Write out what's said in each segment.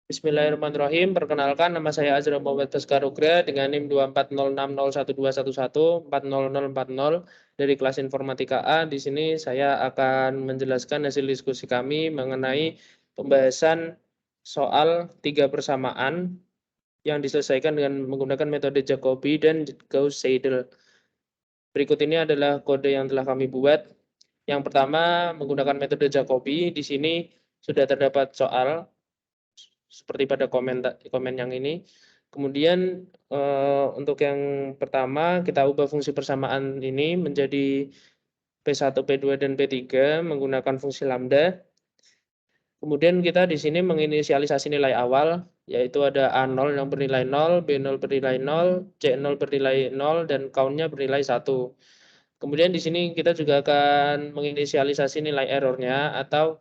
Bismillahirrahmanirrahim. Perkenalkan, nama saya Azra Muhammad Baskarugra dengan NIM 240601211 40040 dari kelas Informatika A. Di sini saya akan menjelaskan hasil diskusi kami mengenai pembahasan soal 3 persamaan yang diselesaikan dengan menggunakan metode Jacobi dan Gauss-Seidel. Berikut ini adalah kode yang telah kami buat. Yang pertama, menggunakan metode Jacobi. Di sini sudah terdapat soal seperti pada komen yang ini. Kemudian untuk yang pertama kita ubah fungsi persamaan ini menjadi P1, P2 dan P3 menggunakan fungsi lambda. Kemudian kita di sini menginisialisasi nilai awal, yaitu ada A0 yang bernilai 0, B0 bernilai 0, C0 bernilai 0 dan count-nya bernilai 1. Kemudian di sini kita juga akan menginisialisasi nilai errornya atau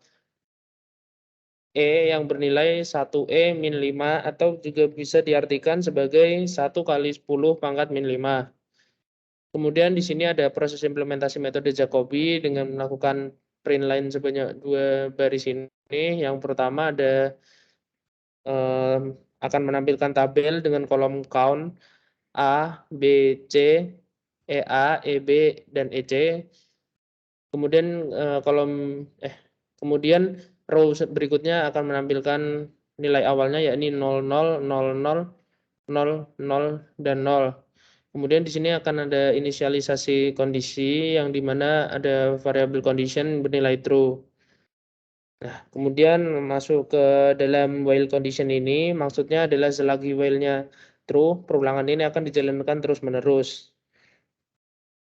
E yang bernilai 1E min 5 atau juga bisa diartikan sebagai 1 kali 10 pangkat min 5. Kemudian di sini ada proses implementasi metode Jacobi dengan melakukan print line sebanyak 2 baris ini. Yang pertama ada akan menampilkan tabel dengan kolom count A, B, C, EA, EB, dan EC. Kemudian kemudian row berikutnya akan menampilkan nilai awalnya yakni 00, 00, 00 dan 0. Kemudian di sini akan ada inisialisasi kondisi yang dimana ada variabel condition bernilai true. Nah, kemudian masuk ke dalam while condition ini, maksudnya adalah selagi while-nya true, perulangan ini akan dijalankan terus-menerus.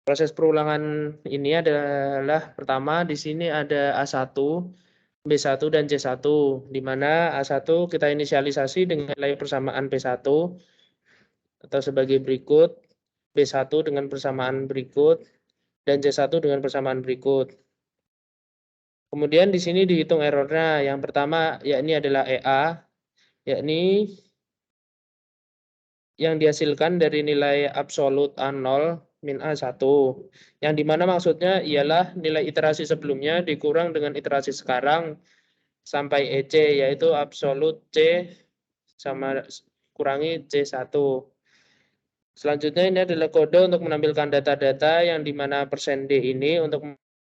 Proses perulangan ini adalah pertama di sini ada A1, B1 dan C1, di mana A1 kita inisialisasi dengan nilai persamaan P1 atau sebagai berikut, B1 dengan persamaan berikut, dan C1 dengan persamaan berikut. Kemudian di sini dihitung errornya. Yang pertama yakni adalah EA, yakni yang dihasilkan dari nilai absolut A0 min A1. Yang dimana maksudnya ialah nilai iterasi sebelumnya dikurang dengan iterasi sekarang sampai EC, yaitu absolut C sama kurangi C1. Selanjutnya ini adalah kode untuk menampilkan data-data yang dimana persen %D ini untuk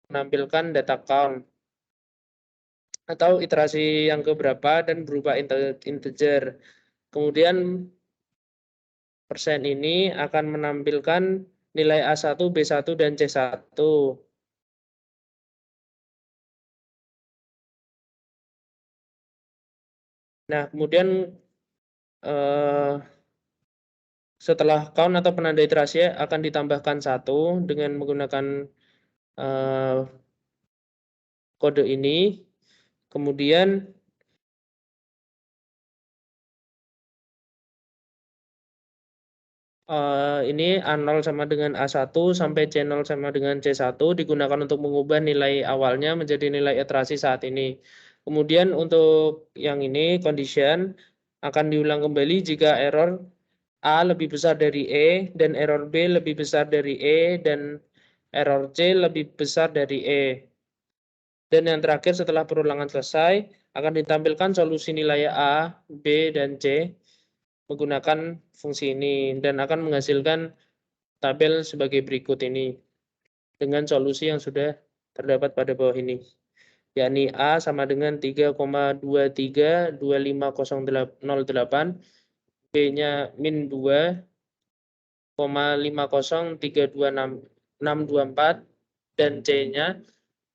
menampilkan data count atau iterasi yang keberapa dan berupa integer. Kemudian persen ini akan menampilkan nilai A1, B1, dan C1. Nah, kemudian setelah count atau penanda iterasi akan ditambahkan 1 dengan menggunakan kode ini. Kemudian ini A0 sama dengan A1 sampai C0 sama dengan C1 digunakan untuk mengubah nilai awalnya menjadi nilai iterasi saat ini. Kemudian untuk yang ini condition akan diulang kembali jika error A lebih besar dari E dan error B lebih besar dari E dan error C lebih besar dari E. Dan yang terakhir setelah perulangan selesai akan ditampilkan solusi nilai A, B, dan C menggunakan fungsi ini dan akan menghasilkan tabel sebagai berikut ini dengan solusi yang sudah terdapat pada bawah ini, yakni A sama dengan 3,232508, B-nya min 2,50326624 dan C-nya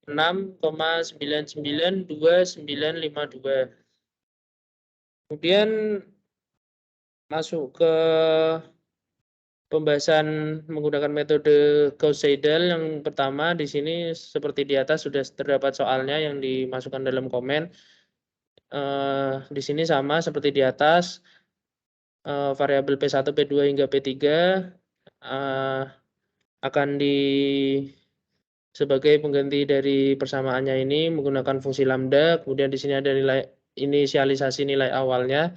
6,992952. Kemudian masuk ke pembahasan menggunakan metode Gauss-Seidel. Yang pertama di sini seperti di atas sudah terdapat soalnya yang dimasukkan dalam komen. Di sini sama seperti di atas, variabel P1, P2 hingga P3 akan sebagai pengganti dari persamaannya ini menggunakan fungsi lambda. Kemudian di sini ada nilai inisialisasi nilai awalnya.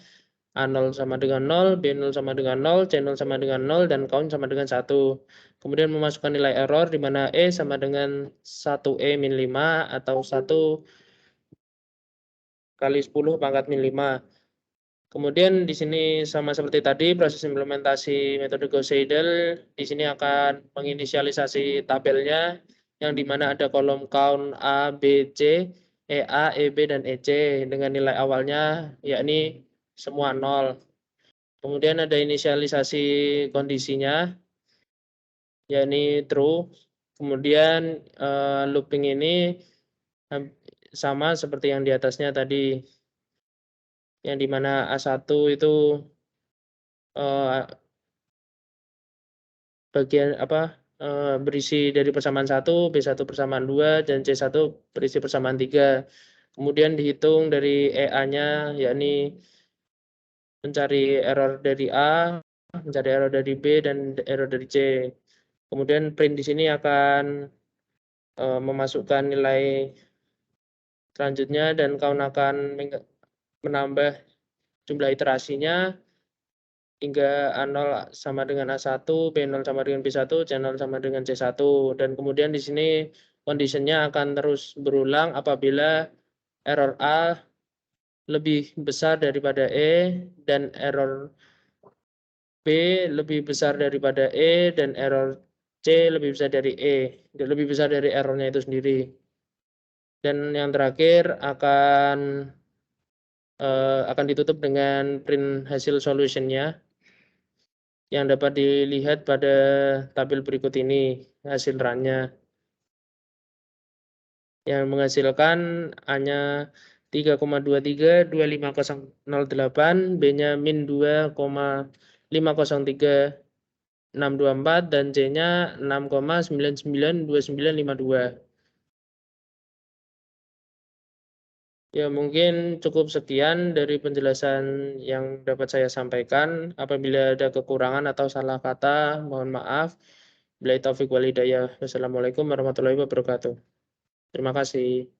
A0 sama dengan 0, B0 sama dengan 0, C0 sama dengan 0, dan count sama dengan 1. Kemudian memasukkan nilai error di mana E sama dengan 1E min 5 atau 1 kali 10 pangkat min 5. Kemudian di sini sama seperti tadi proses implementasi metode Gauss-Seidel, di sini akan menginisialisasi tabelnya yang di mana ada kolom count A, B, C, EA, EB dan EC dengan nilai awalnya yakni semua 0. Kemudian ada inisialisasi kondisinya yakni true. Kemudian looping ini sama seperti yang di atasnya tadi, yang dimana A1 itu bagian berisi dari persamaan 1, B1 persamaan 2, dan C1 berisi persamaan 3. Kemudian dihitung dari EA-nya, yakni mencari error dari A, mencari error dari B, dan error dari C. Kemudian print di sini akan memasukkan nilai selanjutnya dan count akan menambah jumlah iterasinya hingga A0 sama dengan A1, B0 sama dengan B1, C0 sama dengan C1. Dan kemudian di sini condition-nya akan terus berulang apabila error A lebih besar daripada E dan error B lebih besar daripada E dan error C lebih besar dari E, lebih besar dari errornya itu sendiri. Dan yang terakhir akan ditutup dengan print hasil solution-nya yang dapat dilihat pada tabel berikut ini hasil run-nya yang menghasilkan A-nya 3,232508, B-nya min 2,503624 dan C-nya 6,992952. Ya, mungkin cukup sekian dari penjelasan yang dapat saya sampaikan. Apabila ada kekurangan atau salah kata, mohon maaf. Billahi taufiq wal hidayah. Wassalamualaikum warahmatullahi wabarakatuh. Terima kasih.